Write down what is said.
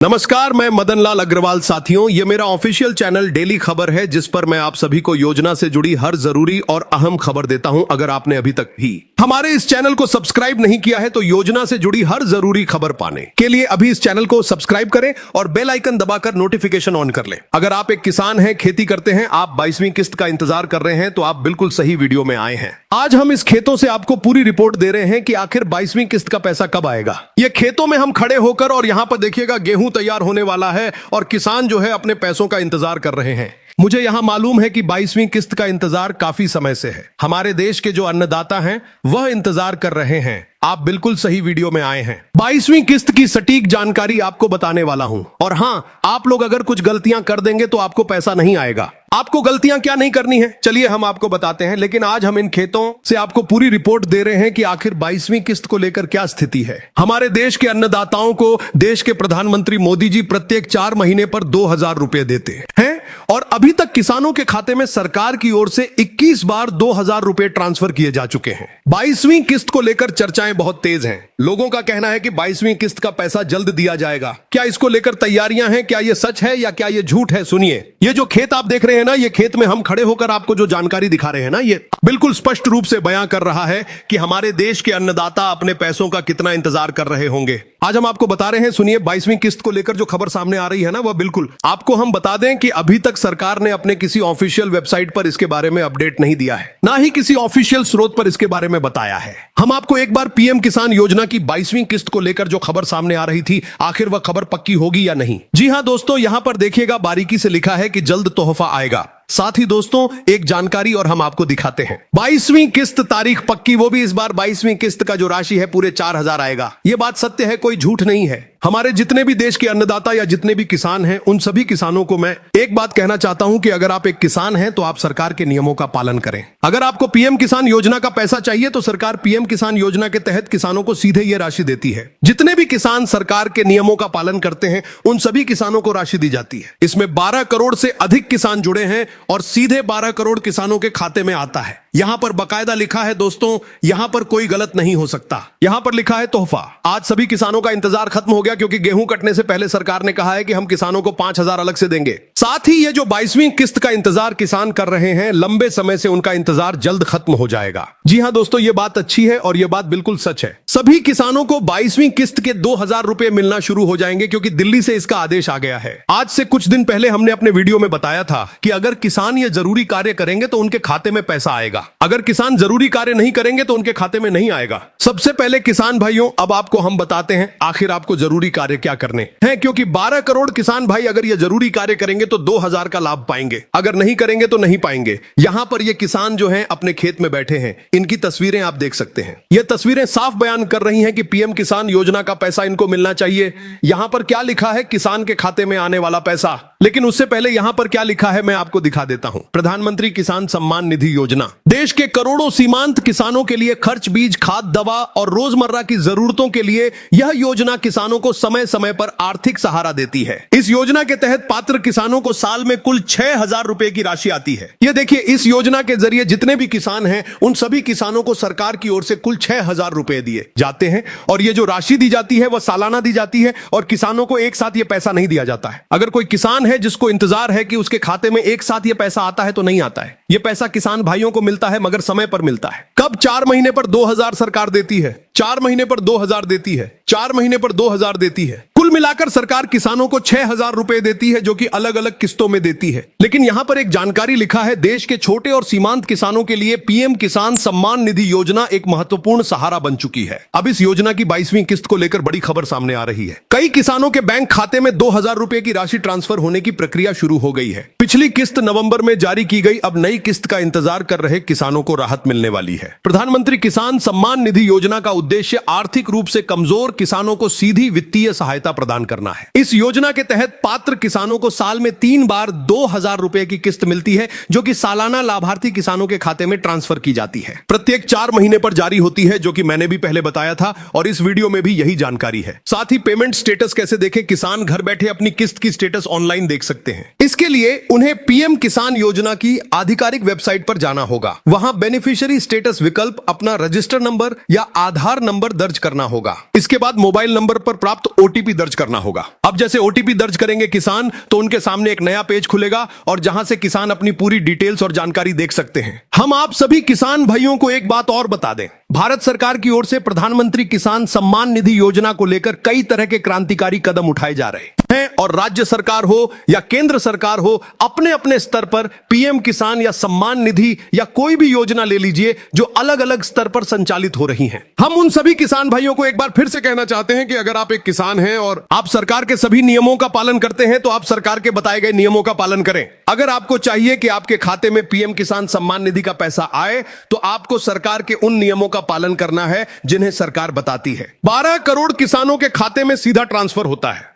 नमस्कार, मैं मदन लाल अग्रवाल। साथियों, ये मेरा ऑफिशियल चैनल डेली खबर है जिस पर मैं आप सभी को योजना से जुड़ी हर जरूरी और अहम खबर देता हूं। अगर आपने अभी तक भी हमारे इस चैनल को सब्सक्राइब नहीं किया है तो योजना से जुड़ी हर जरूरी खबर पाने के लिए अभी इस चैनल को सब्सक्राइब करें और बेल आइकन दबाकर नोटिफिकेशन ऑन कर लें। अगर आप एक किसान हैं, खेती करते हैं, आप 22वीं किस्त का इंतजार कर रहे हैं तो आप बिल्कुल सही वीडियो में आए हैं। आज हम इस खेतों से आपको पूरी रिपोर्ट दे रहे हैं कि आखिर 22वीं किस्त का पैसा कब आएगा। ये खेतों में हम खड़े होकर और यहां पर देखिएगा गेहूं तैयार होने वाला है और किसान जो है अपने पैसों का इंतजार कर रहे हैं। मुझे यहां मालूम है कि 22वीं किस्त का इंतजार काफी समय से है। हमारे देश के जो अन्नदाता हैं वह इंतजार कर रहे हैं। आप बिल्कुल सही वीडियो में आए हैं। 22वीं किस्त की सटीक जानकारी आपको बताने वाला हूं। और हां, आप लोग अगर कुछ गलतियां कर देंगे तो आपको पैसा नहीं आएगा। आपको गलतियां क्या नहीं करनी है, चलिए हम आपको बताते हैं। लेकिन आज हम इन खेतों से आपको पूरी रिपोर्ट दे रहे हैं कि आखिर 22वीं किस्त को लेकर क्या स्थिति है। हमारे देश के अन्नदाताओं को देश के प्रधानमंत्री मोदी जी प्रत्येक 4 महीने पर 2000 रुपए देते हैं और अभी तक किसानों के खाते में सरकार की ओर से 21 बार 2000 रुपए ट्रांसफर किए जा चुके हैं। 22वीं किस्त को लेकर चर्चाएं बहुत तेज हैं। लोगों का कहना है कि 22वीं किस्त का पैसा जल्द दिया जाएगा। क्या इसको लेकर तैयारियां हैं? क्या यह सच है या क्या यह झूठ है? सुनिए, ये जो खेत आप देख रहे हैं ना, ये खेत में हम खड़े होकर आपको जो जानकारी दिखा रहे हैं ना, ये बिल्कुल स्पष्ट रूप से बयां कर रहा है कि हमारे देश के अन्नदाता अपने पैसों का कितना इंतजार कर रहे होंगे। आज हम आपको बता रहे हैं, सुनिए, 22वीं किस्त को लेकर जो खबर सामने आ रही है ना, वह बिल्कुल आपको हम बता दें कि अभी तक सरकार ने अपने किसी ऑफिशियल वेबसाइट पर इसके बारे में अपडेट नहीं दिया है, ना ही किसी ऑफिशियल स्रोत पर इसके बारे में बताया है। हम आपको एक बार पीएम किसान योजना की 22वीं किस्त को लेकर जो खबर सामने आ रही थी, आखिर वह खबर पक्की होगी या नहीं। जी हां दोस्तों, यहां पर देखिएगा बारीकी से लिखा है कि जल्द तोहफा आएगा। साथ ही दोस्तों एक जानकारी और हम आपको दिखाते हैं। 22वीं किस्त तारीख पक्की, वो भी इस बार 22वीं किस्त का जो राशि है पूरे 4000 आएगा। ये बात सत्य है, कोई झूठ नहीं है। हमारे जितने भी देश के अन्नदाता या जितने भी किसान हैं, उन सभी किसानों को मैं एक बात कहना चाहता हूं कि अगर आप एक किसान हैं तो आप सरकार के नियमों का पालन करें। अगर आपको पीएम किसान योजना का पैसा चाहिए तो सरकार पीएम किसान योजना के तहत किसानों को सीधे ये राशि देती है। जितने भी किसान सरकार के नियमों का पालन करते हैं उन सभी किसानों को राशि दी जाती है। इसमें 12 करोड़ से अधिक किसान जुड़े हैं और सीधे 12 करोड़ किसानों के खाते में आता है। यहां पर बकायदा लिखा है दोस्तों, यहां पर कोई गलत नहीं हो सकता। यहां पर लिखा है तोहफा। आज सभी किसानों का इंतजार खत्म हो गया क्योंकि गेहूं कटने से पहले सरकार ने कहा है कि हम किसानों को 5000 अलग से देंगे। साथ ही ये जो 22वीं किस्त का इंतजार किसान कर रहे हैं, लंबे समय से उनका इंतजार जल्द खत्म हो जाएगा। जी हां दोस्तों, ये बात अच्छी है और ये बात बिल्कुल सच है। सभी किसानों को 22वीं किस्त के 2000 रुपए मिलना शुरू हो जाएंगे क्योंकि दिल्ली से इसका आदेश आ गया है। आज से कुछ दिन पहले हमने अपने वीडियो में बताया था कि अगर किसान ये जरूरी कार्य करेंगे तो उनके खाते में पैसा आएगा। अगर किसान जरूरी कार्य नहीं करेंगे तो उनके खाते में नहीं आएगा। सबसे पहले किसान भाइयों, अब आपको हम बताते हैं आखिर आपको जरूरी कार्य क्या करने हैं, क्योंकि 12 करोड़ किसान भाई अगर ये जरूरी कार्य करेंगे तो 2000 का लाभ पाएंगे, अगर नहीं करेंगे तो नहीं पाएंगे। यहां पर ये किसान जो हैं अपने खेत में बैठे हैं, इनकी तस्वीरें आप देख सकते हैं। ये तस्वीरें साफ बयान कर रही हैं कि पीएम किसान योजना का पैसा इनको मिलना चाहिए। यहां पर क्या लिखा है, किसान के खाते में आने वाला पैसा। लेकिन उससे पहले यहां पर क्या लिखा है मैं आपको दिखा देता हूं। प्रधानमंत्री किसान सम्मान निधि योजना देश के करोड़ों सीमांत किसानों के लिए खर्च, बीज, खाद, दवा और रोजमर्रा की जरूरतों के लिए यह योजना किसानों को समय समय पर आर्थिक सहारा देती है। इस योजना के तहत पात्र किसानों को साल में कुल 6000 रुपए की राशि आती है। यह देखिए, इस योजना के जरिए जितने भी किसान हैं उन सभी किसानों को सरकार की ओर से कुल 6000 रुपए दिए जाते हैं और ये जो राशि दी जाती है वह सालाना दी जाती है और किसानों को एक साथ ये पैसा नहीं दिया जाता है। अगर कोई किसान है जिसको इंतजार है कि उसके खाते में एक साथ ये पैसा आता है तो नहीं आता है। ये पैसा किसान भाइयों को मिलता है मगर समय पर मिलता है। कब? 4 महीने पर 2000 सरकार देती है, 4 महीने पर 2000 देती है, 4 महीने पर 2000 देती है। कुल मिलाकर सरकार किसानों को 6000 रुपए देती है, जो कि अलग अलग किस्तों में देती है। लेकिन यहां पर एक जानकारी लिखा है, देश के छोटे और सीमांत किसानों के लिए पीएम किसान सम्मान निधि योजना एक महत्वपूर्ण सहारा बन चुकी है। अब इस योजना की 22वीं किस्त को लेकर बड़ी खबर सामने आ रही है। कई किसानों के बैंक खाते में 2000 रुपए की राशि ट्रांसफर होने की प्रक्रिया शुरू हो गई है। पिछली किस्त नवंबर में जारी की गई, अब नई किस्त का इंतजार कर रहे किसानों को राहत मिलने वाली है। प्रधानमंत्री किसान सम्मान निधि योजना का उद्देश्य आर्थिक रूप से कमजोर किसानों को सीधी वित्तीय सहायता प्रदान करना है। इस योजना के तहत पात्र किसानों को साल में 3 बार 2000 रुपए की किस्त मिलती है, जो कि सालाना लाभार्थी किसानों के खाते में ट्रांसफर की जाती है। प्रत्येक 4 महीने पर जारी होती है, जो कि मैंने भी पहले बताया था और इस वीडियो में भी यही जानकारी है। साथ ही पेमेंट स्टेटस कैसे देखें, किसान घर बैठे अपनी किस्त की स्टेटस ऑनलाइन देख सकते हैं। इसके लिए उन्हें पीएम किसान योजना की आधिकारिक वेबसाइट पर जाना होगा। वहां बेनिफिशियरी स्टेटस विकल्प अपना रजिस्टर नंबर या आधार नंबर दर्ज करना होगा। इसके बाद मोबाइल नंबर पर प्राप्त ओटीपी दर्ज करना होगा। अब जैसे ओटीपी दर्ज करेंगे किसान, तो उनके सामने एक नया पेज खुलेगा और जहां से किसान अपनी पूरी डिटेल्स और जानकारी देख सकते हैं। हम आप सभी किसान भाइयों को एक बात और बता दें, भारत सरकार की ओर से प्रधानमंत्री किसान सम्मान निधि योजना को लेकर कई तरह के क्रांतिकारी कदम उठाए जा रहे हैं और राज्य सरकार हो या केंद्र सरकार हो, अपने अपने स्तर पर पीएम किसान या सम्मान निधि या कोई भी योजना ले लीजिए जो अलग अलग स्तर पर संचालित हो रही हैं। हम उन सभी किसान भाइयों को एक बार फिर से कहना चाहते हैं कि अगर आप एक किसान हैं और आप सरकार के सभी नियमों का पालन करते हैं तो आप सरकार के बताए गए नियमों का पालन करें। अगर आपको चाहिए कि आपके खाते में पीएम किसान सम्मान निधि का पैसा आए तो आपको सरकार के उन नियमों का पालन करना है जिन्हें सरकार बताती है। 12 करोड़ किसानों के खाते में सीधा ट्रांसफर होता है।